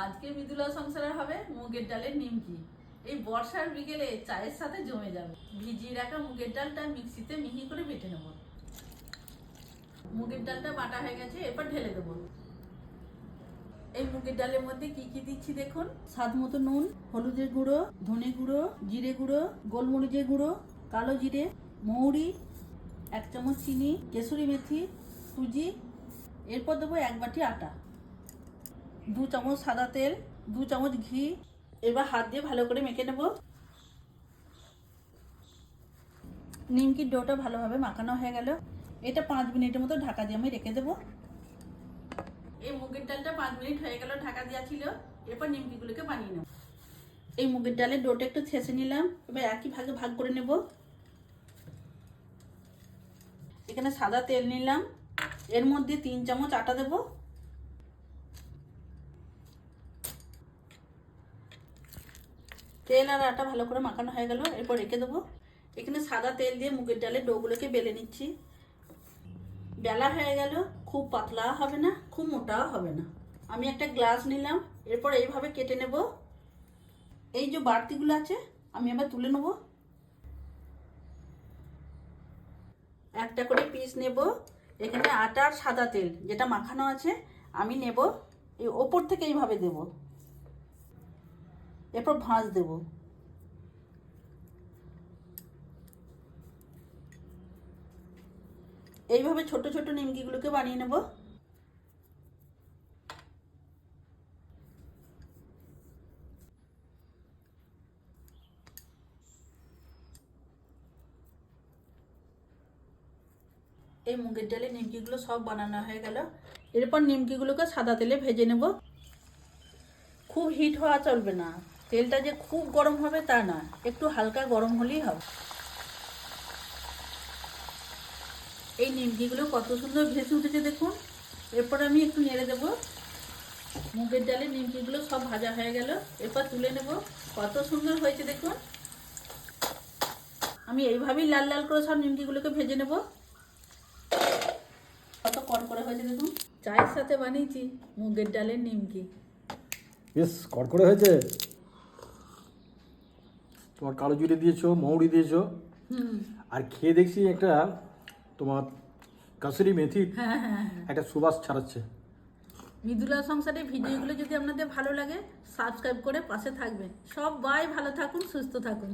আজকে মৃদুলা সংসারে হবে মুগের ডালের নিমকি। এই বর্ষার বিকেলে চায়ের সাথে জমে যাবে। ভিজিয়ে রাখা মুগের ডালটা মিক্সিতে মিহি করে বেটে নেব। মুগের ডালটা বাটা হয়ে গেছে, এরপর ঢেলে দেবো। এই মুগের ডালের মধ্যে কি কি দিচ্ছি দেখুন। স্বাদ মতো নুন, হলুদের গুঁড়ো, ধনে গুঁড়ো, জিরে গুঁড়ো, গোলমরিচের গুঁড়ো, কালো জিরে, মৌরি, 1 চামচ চিনি, কেসুরি মেথি, সুজি। এরপর দেবো 1 বাটি আটা, 2 চামচ সাদা তেল, 2 চামচ ঘি। এবার হাত দিয়ে ভালো করে মেখে নেব। নিমকির ডোটা ভালোভাবে মাখানো হয়ে গেল। এটা 5 মিনিটের মতো ঢাকা দিয়ে আমি রেখে দেবো। এই মুগের ডালটা 5 মিনিট হয়ে গেল ঢাকা দেওয়া ছিল। এরপর নিমকিগুলোকে বানিয়ে নেব। এই মুগের ডালের ডোটা একটু ছেঁচে নিলাম। এবার একই ভাগে ভাগ করে নেব। এখানে সাদা তেল নিলাম, এর মধ্যে 3 চামচ আটা দেব। তেল আর আটা ভালো করে মাখানো হয়ে গেল, এরপর রেখে দেবো। এখানে সাদা তেল দিয়ে মুগের ডালের ডোগুলোকে বেলে নিচ্ছি। বেলা হয়ে গেল, খুব পাতলা হবে না, খুব মোটাও হবে না। আমি একটা গ্লাস নিলাম, এরপর এইভাবে কেটে নেব। এই যে বাড়তিগুলো আছে আমি আবার তুলে নেব। একটা করে পিস নেব। এখানে আটা আর সাদা তেল যেটা মাখানো আছে আমি নেব। এই ওপর থেকে এইভাবে দেব, এরপর ভাঁজ দেব। এইভাবে ছোট ছোট নিমকিগুলোকে বানিয়ে নেব। এই মুগের ডালের নিমকিগুলো সব বানানো হয়ে গেল। এরপর নিমকিগুলোকে সাদা তেলে ভেজে নেব। খুব হিট হওয়া চলবে না, তেলটা যে খুব গরম হবে তা না, একটু হালকা গরম হলেই হবে। এই নিমকিগুলো কত সুন্দর ভেসে উঠেছে দেখুন। এরপর আমি একটু নেড়ে দেব। মুগের ডালের নিমকিগুলো সব ভাজা হয়ে গেল, এরপর তুলে নেব। কত সুন্দর হয়েছে দেখুন। আমি এইভাবেই লাল লাল করে সব নিমকিগুলোকে ভেজে নেব। কত কড়কড়ে হয়েছে দেখুন। চায়ের সাথে বানিয়েছি মুগের ডালের নিমকি। বেশ কড়কড়ে হয়েছে। তোমার কালো জিরে দিয়েছো, মৌরি দিয়েছো, আর খেয়ে দেখছি একটা তোমার কাসুরি মেথি একটা সুবাস ছাড়াচ্ছে। মৃদুলা সংসারে ভিডিওগুলো যদি আপনাদের ভালো লাগে সাবস্ক্রাইব করে পাশে থাকবেন। সবাই ভালো থাকুন, সুস্থ থাকুন।